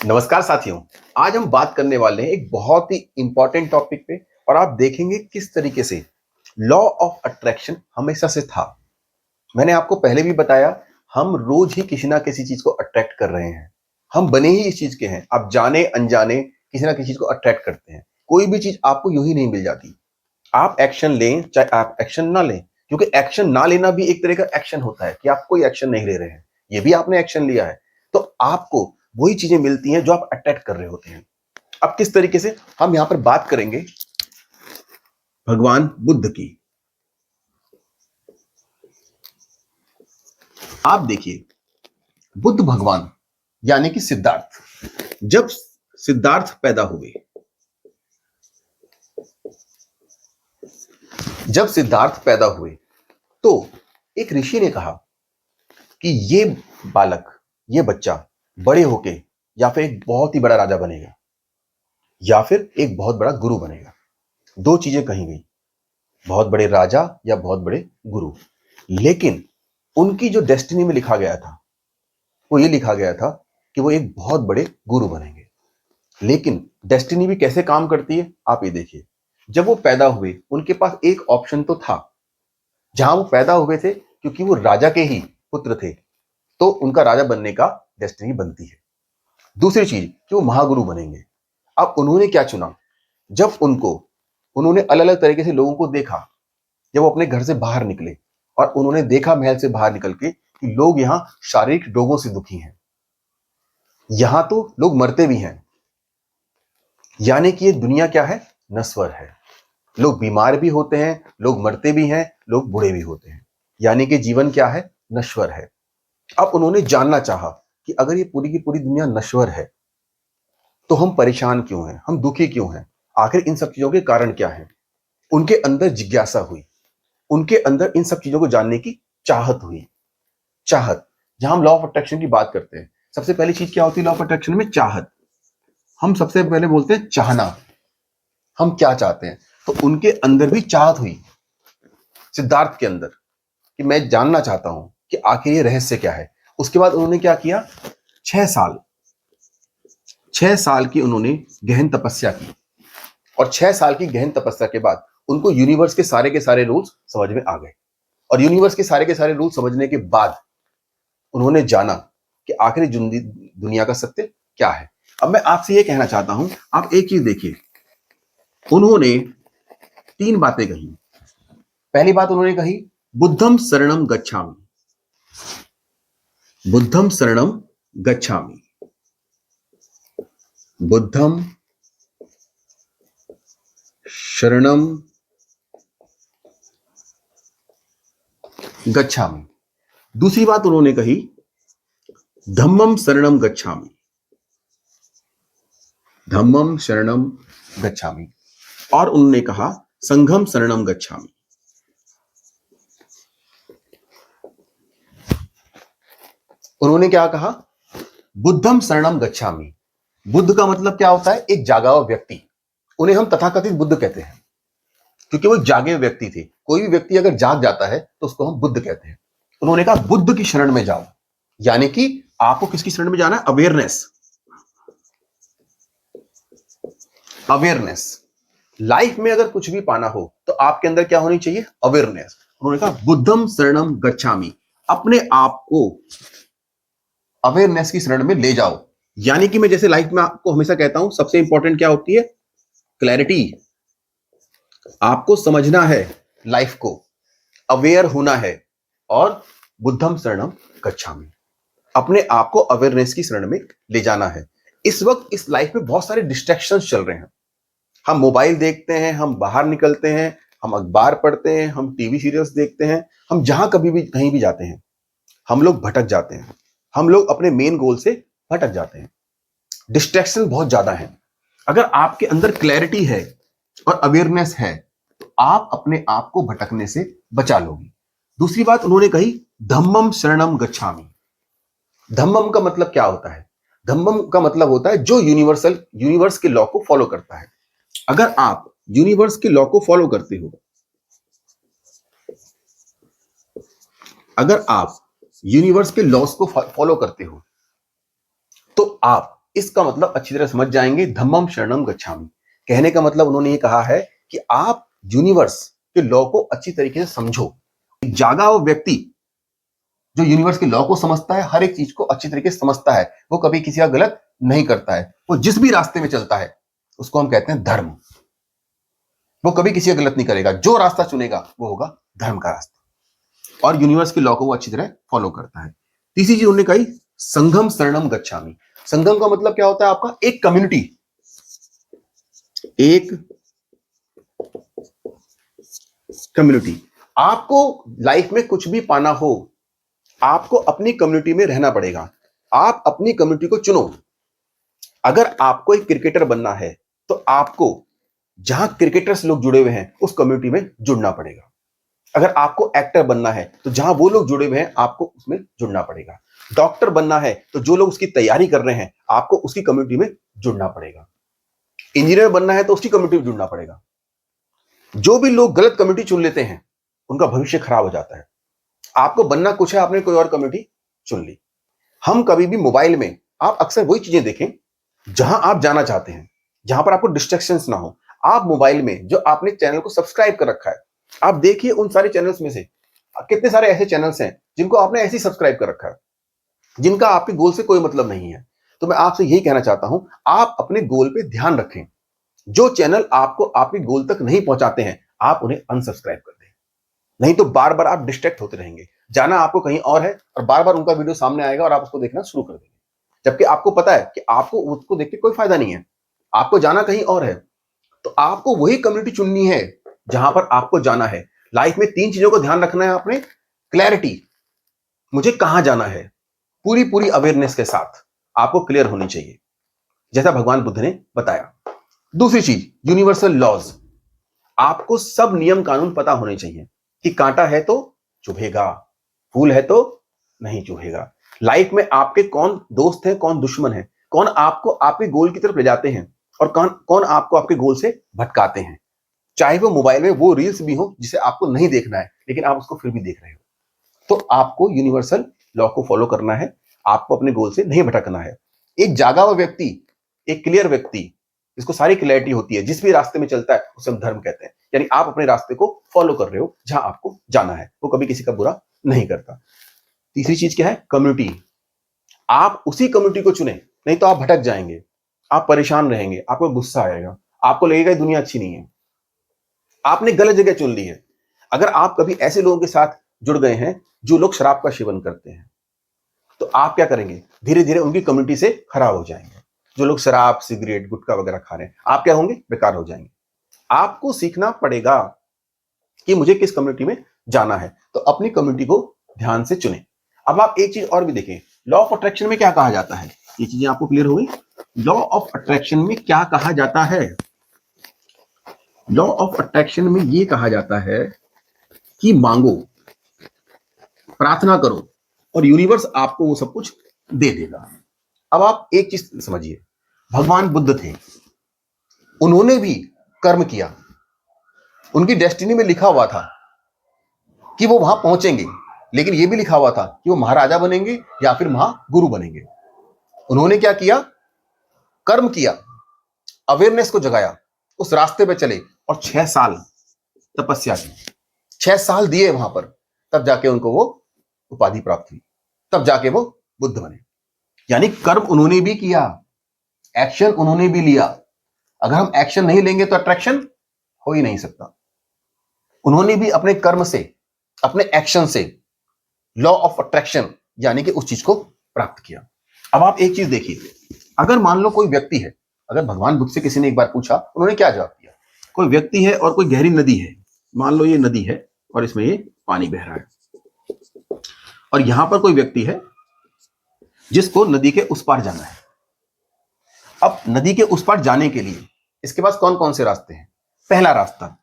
नमस्कार साथियों। आज हम बात करने वाले हैं एक बहुत ही इंपॉर्टेंट टॉपिक पे और आप देखेंगे किस तरीके से लॉ ऑफ अट्रैक्शन हमेशा से था। मैंने आपको पहले भी बताया, हम रोज ही किसी ना किसी चीज को अट्रैक्ट कर रहे हैं। हम बने ही इस चीज के हैं। आप जाने अनजाने किसी ना किसी चीज को अट्रैक्ट करते हैं। कोई भी चीज आपको यूं ही नहीं मिल जाती। आप एक्शन लें चाहे आप एक्शन ना लें, क्योंकि एक्शन ना लेना भी एक तरह का एक्शन होता है कि आप कोई एक्शन नहीं ले रहे हैं। ये भी आपने एक्शन लिया है, तो आपको वही चीजें मिलती हैं जो आप अट्रैक्ट कर रहे होते हैं। अब किस तरीके से हम यहां पर बात करेंगे भगवान बुद्ध की। आप देखिए, बुद्ध भगवान यानी कि सिद्धार्थ, जब सिद्धार्थ पैदा हुए, जब सिद्धार्थ पैदा हुए तो एक ऋषि ने कहा कि ये बालक, ये बच्चा बड़े होके या फिर एक बहुत ही बड़ा राजा बनेगा या फिर एक बहुत बड़ा गुरु बनेगा। दो चीजें कही गई, बहुत बड़े राजा या बहुत बड़े गुरु। लेकिन उनकी जो डेस्टिनी में लिखा गया था वो ये लिखा गया था कि वो एक बहुत बड़े गुरु बनेंगे। लेकिन डेस्टिनी भी कैसे काम करती है आप ये देखिए। जब वो पैदा हुए उनके पास एक ऑप्शन तो था। जहां वो पैदा हुए थे, क्योंकि वो राजा के ही पुत्र थे, तो उनका राजा बनने का डेस्टिनी बनती है। दूसरी चीज कि वो महागुरु बनेंगे। अब उन्होंने क्या चुना? जब उन्होंने अलग अलग तरीके से लोगों को देखा, जब वो अपने घर से बाहर निकले और उन्होंने देखा महल से बाहर निकल के कि लोग यहाँ शारीरिक रोगों से दुखी हैं, यहां तो लोग मरते भी हैं। यानी कि ये दुनिया क्या है? नश्वर है। लोग बीमार भी होते हैं, लोग मरते भी हैं, लोग बूढ़े भी होते हैं। यानी कि जीवन क्या है? नश्वर है। अब उन्होंने जानना चाहा कि अगर ये पूरी की पूरी दुनिया नश्वर है तो हम परेशान क्यों हैं, हम दुखी क्यों हैं, आखिर इन सब चीजों के कारण क्या है। उनके अंदर जिज्ञासा हुई, उनके अंदर इन सब चीजों को जानने की चाहत हुई। चाहत, जहां हम लॉ ऑफ अट्रैक्शन की बात करते हैं, सबसे पहली चीज क्या होती है लॉ ऑफ अट्रैक्शन में? चाहत। हम सबसे पहले बोलते हैं चाहना, हम क्या चाहते हैं। तो उनके अंदर भी चाहत हुई, सिद्धार्थ के अंदर, कि मैं जानना चाहता हूं कि आखिर ये रहस्य क्या है। उसके बाद उन्होंने क्या किया? 6 साल, 6 साल की उन्होंने गहन तपस्या की। और 6 साल की गहन तपस्या के बाद उनको यूनिवर्स के सारे रूल्स समझ में आ गए। और यूनिवर्स के सारे रूल्स समझने के बाद उन्होंने जाना कि आखिर दुनिया का सत्य क्या है। अब मैं आपसे ये कहना चाहता हूं, आप एक चीज देखिए। उन्होंने 3 बातें कही। पहली बात उन्होंने कही, बुद्धम शरणम गच्छामि। बुद्धम शरणम गच्छामि। बुद्धम शरणम गच्छामि। दूसरी बात उन्होंने कही, धम्मम शरणम गच्छामि। धम्मम शरणम गच्छामि। और उन्होंने कहा, संघम शरणम गच्छामि। उन्होंने क्या कहा? बुद्धम शरणम गच्छामि। बुद्ध का मतलब क्या होता है? एक जागा हुआ व्यक्ति। उन्हें हम तथाकथित बुद्ध कहते हैं, क्योंकि वो जागे हुए व्यक्ति थे। कोई भी व्यक्ति अगर जाग जाता है तो उसको हम बुद्ध कहते हैं। उन्होंने कहा बुद्ध की शरण में जाओ। यानी कि आपको किसकी शरण में जाना है? अवेयरनेस। अवेयरनेस। लाइफ में अगर कुछ भी पाना हो तो आपके अंदर क्या होनी चाहिए? अवेयरनेस। उन्होंने कहा बुद्धम शरणम गच्छामि। अपने आप को अवेयरनेस की शरण में ले जाओ। यानी कि मैं जैसे लाइफ में आपको हमेशा कहता हूं, सबसे इंपॉर्टेंट क्या होती है? क्लैरिटी। आपको समझना है लाइफ को, अवेयर होना है। और बुद्धम शरणम गच्छामि, अपने आप को अवेयरनेस की शरण में ले जाना है। इस वक्त इस लाइफ में बहुत सारे डिस्ट्रैक्शंस चल रहे हैं। हम मोबाइल देखते हैं, हम बाहर निकलते हैं, हम अखबार पढ़ते हैं, हम टीवी सीरियल्स देखते हैं, हम जहां कभी भी कहीं भी जाते हैं, हम लोग भटक जाते हैं। हम लोग अपने मेन गोल से भटक जाते हैं। डिस्ट्रैक्शन बहुत ज्यादा है। अगर आपके अंदर क्लैरिटी है और अवेयरनेस है तो आप अपने आप को भटकने से बचा लोगे। दूसरी बात उन्होंने कही, धम्मम शरणम गच्छामि। धम्मम का मतलब क्या होता है? धम्मम का मतलब होता है जो यूनिवर्स के लॉ को फॉलो करता है। अगर आप यूनिवर्स के लॉ को फॉलो करते हो, अगर आप यूनिवर्स के लॉस को फॉलो करते हो तो आप इसका मतलब अच्छी तरह समझ जाएंगे, धम्मम शरणम गच्छामि। कहने का मतलब उन्होंने ये कहा है कि आप यूनिवर्स के लॉ को अच्छी तरीके से समझो। एक जागा हुआ व्यक्ति जो यूनिवर्स के लॉ को समझता है, हर एक चीज को अच्छी तरीके से समझता है, वो कभी किसी का गलत नहीं करता है। वो जिस भी रास्ते में चलता है उसको हम कहते हैं धर्म। वो कभी किसी का गलत नहीं करेगा, जो रास्ता चुनेगा वो होगा धर्म का रास्ता, और यूनिवर्स के लॉ को वो अच्छी तरह फॉलो करता है। तीसरी चीज उन्होंने कही संघम शरणम गच्छामि। संघम का मतलब क्या होता है आपका? एक कम्युनिटी, एक कम्युनिटी। आपको लाइफ में कुछ भी पाना हो, आपको अपनी कम्युनिटी में रहना पड़ेगा। आप अपनी कम्युनिटी को चुनो। अगर आपको एक क्रिकेटर बनना है तो आपको जहां क्रिकेटर्स लोग जुड़े हुए हैं उस कम्युनिटी में जुड़ना पड़ेगा। अगर आपको एक्टर बनना है तो जहां वो लोग जुड़े हुए हैं आपको उसमें जुड़ना पड़ेगा। डॉक्टर बनना है तो जो लोग उसकी तैयारी कर रहे हैं आपको उसकी कम्युनिटी में जुड़ना पड़ेगा। इंजीनियर बनना है तो उसकी कम्युनिटी में जुड़ना पड़ेगा। जो भी लोग गलत कम्युनिटी चुन लेते हैं उनका भविष्य खराब हो जाता है। आपको बनना कुछ है, आपने कोई और कम्युनिटी चुन ली। हम कभी भी मोबाइल में आप अक्सर वही चीजें देखें जहां आप जाना चाहते हैं, जहां पर आपको डिस्ट्रैक्शंस ना हो। आप मोबाइल में जो आपने चैनल को सब्सक्राइब कर रखा है, आप देखिए उन सारे चैनल्स में से कितने सारे ऐसे चैनल्स हैं जिनको आपने ऐसे ही सब्सक्राइब कर रखा है, जिनका आपके गोल से कोई मतलब नहीं है। तो मैं आपसे यही कहना चाहता हूं, आप अपने गोल पे ध्यान रखें। जो चैनल आपको आपके गोल तक नहीं पहुंचाते हैं आप उन्हें अनसब्सक्राइब कर दें, नहीं तो बार बार आप डिस्ट्रैक्ट होते रहेंगे। जाना आपको कहीं और है और बार बार उनका वीडियो सामने आएगा और आप उसको देखना शुरू कर देंगे, जबकि आपको पता है कि आपको उसको देख के कोई फायदा नहीं है, आपको जाना कहीं और है। तो आपको वही कम्युनिटी चुननी है जहां पर आपको जाना है। लाइफ में 3 चीजों को ध्यान रखना है आपने। क्लैरिटी, मुझे कहां जाना है, पूरी पूरी अवेयरनेस के साथ आपको क्लियर होनी चाहिए, जैसा भगवान बुद्ध ने बताया। दूसरी चीज यूनिवर्सल लॉज, आपको सब नियम कानून पता होने चाहिए कि कांटा है तो चुभेगा, फूल है तो नहीं चुभेगा। लाइफ में आपके कौन दोस्त हैं, कौन दुश्मन है, कौन आपको आपके गोल की तरफ ले जाते हैं और कौन कौन आपको आपके गोल से भटकाते हैं। चाहे वो मोबाइल में वो रील्स भी हो जिसे आपको नहीं देखना है लेकिन आप उसको फिर भी देख रहे हो। तो आपको यूनिवर्सल लॉ को फॉलो करना है, आपको अपने गोल से नहीं भटकना है। एक जागा हुआ व्यक्ति, एक क्लियर व्यक्ति जिसको सारी क्लैरिटी होती है, जिस भी रास्ते में चलता है उसे हम धर्म कहते हैं। यानी आप अपने रास्ते को फॉलो कर रहे हो, जहां आपको जाना है, वो कभी किसी का बुरा नहीं करता। तीसरी चीज क्या है? कम्युनिटी। आप उसी कम्युनिटी को चुने, नहीं तो आप भटक जाएंगे, आप परेशान रहेंगे, आपको गुस्सा आएगा, आपको लगेगा दुनिया अच्छी नहीं है, आपने गलत जगह चुन ली है। अगर आप कभी ऐसे लोगों के साथ जुड़ गए हैं जो लोग शराब का सेवन करते हैं तो आप क्या करेंगे? धीरे धीरे उनकी कम्युनिटी से खराब हो जाएंगे। जो लोग शराब, सिगरेट, गुटखा वगैरह खा रहे हैं, आप क्या होंगे? बेकार हो जाएंगे। आपको सीखना पड़ेगा कि मुझे किस कम्युनिटी में जाना है, तो अपनी कम्युनिटी को ध्यान से चुने। अब आप एक चीज और भी देखें, लॉ ऑफ अट्रैक्शन में क्या कहा जाता है? ये चीजें आपको क्लियर हो गई? लॉ ऑफ अट्रैक्शन में क्या कहा जाता है? लॉ ऑफ अट्रैक्शन में ये कहा जाता है कि मांगो, प्रार्थना करो और यूनिवर्स आपको वो सब कुछ दे देगा। अब आप एक चीज समझिए, भगवान बुद्ध थे, उन्होंने भी कर्म किया, उनकी डेस्टिनी में लिखा हुआ था कि वो वहां पहुंचेंगे, लेकिन ये भी लिखा हुआ था कि वो महाराजा बनेंगे या फिर महागुरु बनेंगे। उन्होंने क्या किया? कर्म किया, अवेयरनेस को जगाया, उस रास्ते पे चले और 6 साल तपस्या की, 6 साल दिए वहां पर, तब जाके उनको वो उपाधि प्राप्त हुई, तब जाके वो बुद्ध बने। यानी कर्म उन्होंने भी किया, एक्शन उन्होंने भी लिया। अगर हम एक्शन नहीं लेंगे तो अट्रैक्शन हो ही नहीं सकता। उन्होंने भी अपने कर्म से, अपने एक्शन से लॉ ऑफ अट्रैक्शन यानी कि उस चीज को प्राप्त किया। अब आप एक चीज देखिए, अगर मान लो कोई व्यक्ति है, अगर भगवान बुद्ध से किसी ने एक बार पूछा, उन्होंने क्या जवाब दिया? कोई व्यक्ति है और कोई गहरी नदी है, मान लो ये नदी है और इसमें ये पानी बह रहा है, और यहां पर कोई व्यक्ति है जिसको नदी के उस पार जाना है। अब नदी के उस पार जाने के लिए इसके पास कौन कौन से रास्ते हैं? पहला रास्ता,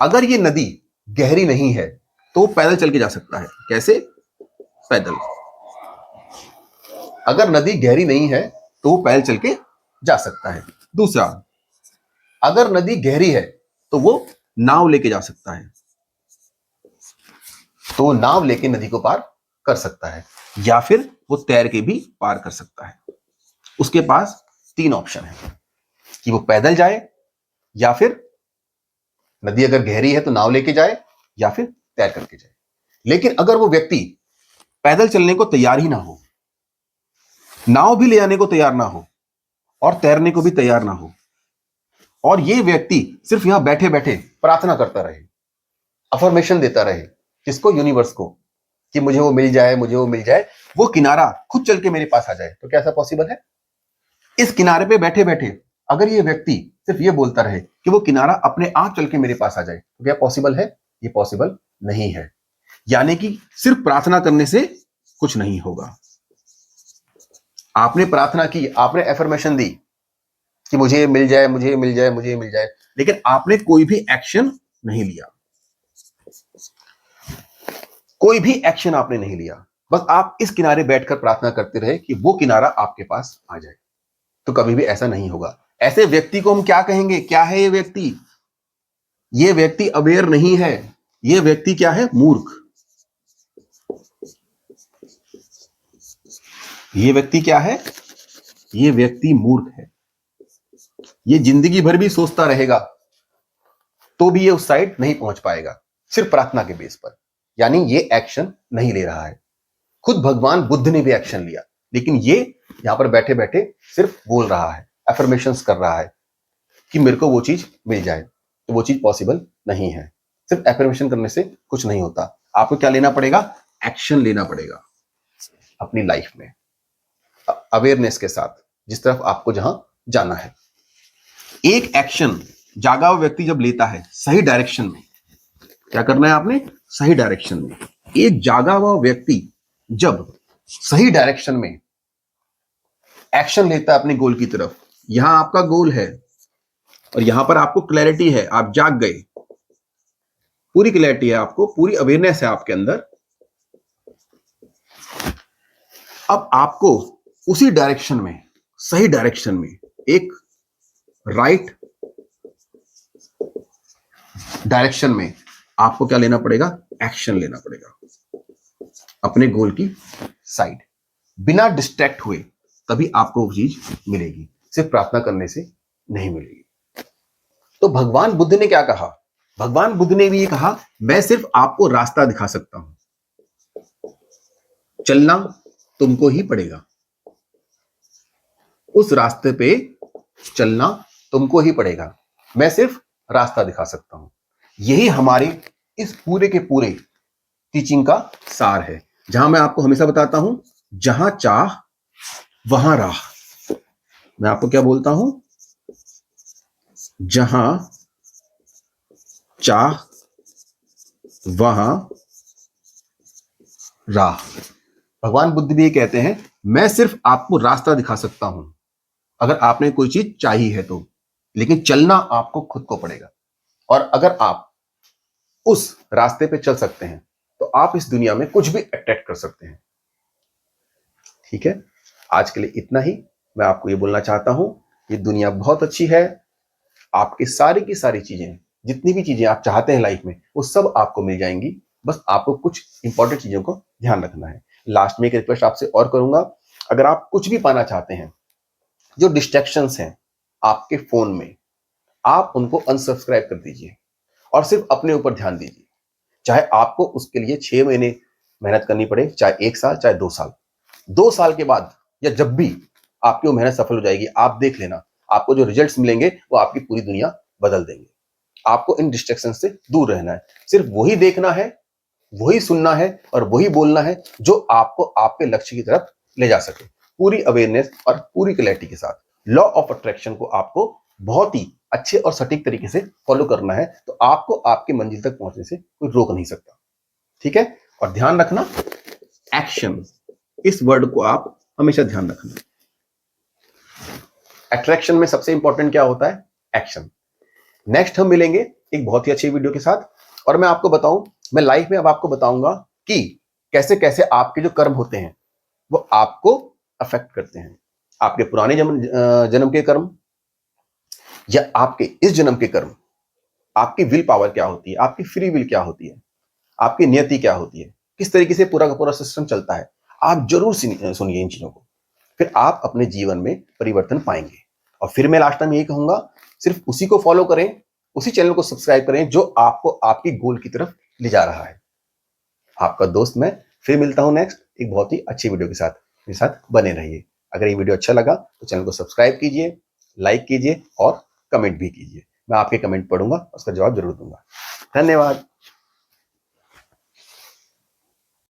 अगर ये नदी गहरी नहीं है तो पैदल चल के जा सकता है। कैसे? पैदल। अगर नदी गहरी नहीं है तो वो पैदल चल के जा सकता है। दूसरा, अगर नदी गहरी है तो वो नाव लेके जा सकता है, तो वो नाव लेके नदी को पार कर सकता है, या फिर वो तैर के भी पार कर सकता है। उसके पास 3 ऑप्शन है कि वो पैदल जाए, या फिर नदी अगर गहरी है तो नाव लेके जाए, या फिर तैर करके जाए। लेकिन अगर वो व्यक्ति पैदल चलने को तैयार ही ना हो, नाव भी ले आने को तैयार ना हो, और तैरने को भी तैयार ना हो, और ये व्यक्ति सिर्फ यहां बैठे बैठे प्रार्थना करता रहे, अफर्मेशन देता रहे, किसको? यूनिवर्स को, कि मुझे वो मिल जाए, मुझे वो मिल जाए, वो किनारा खुद चल के मेरे पास आ जाए, तो क्या ऐसा पॉसिबल है? इस किनारे पे बैठे बैठे अगर ये व्यक्ति सिर्फ ये बोलता रहे कि वो किनारा अपने आप चल के मेरे पास आ जाए, तो क्या पॉसिबल है? ये पॉसिबल नहीं है। यानी कि सिर्फ प्रार्थना करने से कुछ नहीं होगा। आपने प्रार्थना की, आपने एफर्मेशन दी कि मुझे मिल जाए, मुझे मिल जाए, मुझे मिल जाए, लेकिन आपने कोई भी एक्शन नहीं लिया। कोई भी एक्शन आपने नहीं लिया, बस आप इस किनारे बैठकर प्रार्थना करते रहे कि वो किनारा आपके पास आ जाए, तो कभी भी ऐसा नहीं होगा। ऐसे व्यक्ति को हम क्या कहेंगे? क्या है ये व्यक्ति? ये व्यक्ति अवेयर नहीं है। ये व्यक्ति क्या है? मूर्ख। ये व्यक्ति क्या है? ये व्यक्ति मूर्ख है। ये जिंदगी भर भी सोचता रहेगा तो भी ये उस साइड नहीं पहुंच पाएगा, सिर्फ प्रार्थना के बेस पर। यानी ये एक्शन नहीं ले रहा है। खुद भगवान बुद्ध ने भी एक्शन लिया, लेकिन ये यहां पर बैठे बैठे सिर्फ बोल रहा है, एफर्मेशंस कर रहा है कि मेरे को वो चीज मिल जाए, तो वो चीज पॉसिबल नहीं है। सिर्फ एफर्मेशन करने से कुछ नहीं होता। आपको क्या लेना पड़ेगा? एक्शन लेना पड़ेगा अपनी लाइफ में, अवेयरनेस के साथ, जिस तरफ आपको जहां जाना है। एक एक्शन जागा हुआ व्यक्ति जब लेता है सही डायरेक्शन में, क्या करना है आपने? सही डायरेक्शन में। एक जागा हुआ व्यक्ति जब सही डायरेक्शन में एक्शन लेता है अपने गोल की तरफ, यहां आपका गोल है और यहां पर आपको क्लैरिटी है, आप जाग गए, पूरी क्लैरिटी है आपको, पूरी अवेयरनेस है आपके अंदर। अब आपको उसी डायरेक्शन में, सही डायरेक्शन में, एक राइट डायरेक्शन में आपको क्या लेना पड़ेगा? एक्शन लेना पड़ेगा अपने गोल की साइड, बिना डिस्ट्रैक्ट हुए, तभी आपको वो चीज मिलेगी। सिर्फ प्रार्थना करने से नहीं मिलेगी। तो भगवान बुद्ध ने क्या कहा? भगवान बुद्ध ने भी ये कहा, मैं सिर्फ आपको रास्ता दिखा सकता हूं, चलना तुमको ही पड़ेगा, उस रास्ते पे चलना तुमको ही पड़ेगा, मैं सिर्फ रास्ता दिखा सकता हूं। यही हमारे इस पूरे के पूरे टीचिंग का सार है, जहां मैं आपको हमेशा बताता हूं, जहां चाह वहां राह। मैं आपको क्या बोलता हूं? जहां चाह वहां राह। भगवान बुद्ध भी ये कहते हैं, मैं सिर्फ आपको रास्ता दिखा सकता हूं अगर आपने कोई चीज चाहिए है तो, लेकिन चलना आपको खुद को पड़ेगा। और अगर आप उस रास्ते पे चल सकते हैं तो आप इस दुनिया में कुछ भी अट्रैक्ट कर सकते हैं। ठीक है, आज के लिए इतना ही। मैं आपको ये बोलना चाहता हूं, ये दुनिया बहुत अच्छी है, आपकी सारी की सारी चीजें, जितनी भी चीजें आप चाहते हैं लाइफ में, वो सब आपको मिल जाएंगी। बस आपको कुछ इंपॉर्टेंट चीजों को ध्यान रखना है। लास्ट में एक रिक्वेस्ट आपसे और करूंगा, अगर आप कुछ भी पाना चाहते हैं, जो डिस्ट्रैक्शंस हैं आपके फोन में, आप उनको अनसब्सक्राइब कर दीजिए और सिर्फ अपने ऊपर ध्यान दीजिए। चाहे आपको उसके लिए 6 महीने मेहनत करनी पड़े, चाहे 1 साल, चाहे 2 साल। 2 साल के बाद या जब भी आपकी वो मेहनत सफल हो जाएगी, आप देख लेना, आपको जो रिजल्ट्स मिलेंगे वो आपकी पूरी दुनिया बदल देंगे। आपको इन डिस्ट्रैक्शन से दूर रहना है, सिर्फ वही देखना है, वही सुनना है और वही बोलना है जो आपको आपके लक्ष्य की तरफ ले जा सके, पूरी अवेयरनेस और पूरी क्लैरिटी के साथ। लॉ ऑफ अट्रैक्शन को आपको बहुत ही अच्छे और सटीक तरीके से फॉलो करना है, तो आपको आपकी मंजिल तक पहुंचने से कोई रोक नहीं सकता। ठीक है, और ध्यान रखना, एक्शन, इस वर्ड को आप हमेशा ध्यान रखना। अट्रैक्शन में सबसे इंपॉर्टेंट क्या होता है? एक्शन। नेक्स्ट हम मिलेंगे एक बहुत ही अच्छी वीडियो के साथ, और मैं आपको बताऊं, मैं लाइफ में अब आपको बताऊंगा कि कैसे कैसे आपके जो कर्म होते हैं वो आपको अफेक्ट करते हैं। आपके पुराने जन्म के कर्म या आपके इस जन्म के कर्म, आपकी विल पावर क्या होती है, आपकी फ्री विल क्या होती है, आपकी नियति क्या होती है, किस तरीके से पूरा का पूरा सिस्टम चलता है, आप जरूर सुनिए इन चीजों को। फिर आप अपने जीवन में परिवर्तन पाएंगे। और फिर मैं लास्ट टाइम यही कहूंगा, सिर्फ उसी को फॉलो करें, उसी चैनल को सब्सक्राइब करें जो आपको आपकी गोल की तरफ ले जा रहा है। आपका दोस्त मैं फिर मिलता हूं नेक्स्ट एक बहुत ही अच्छी वीडियो के साथ। मेरे साथ बने रहिए। अगर ये वीडियो अच्छा लगा तो चैनल को सब्सक्राइब कीजिए, लाइक कीजिए और कमेंट भी कीजिए। मैं आपके कमेंट पढ़ूंगा, उसका जवाब जरूर दूंगा। धन्यवाद।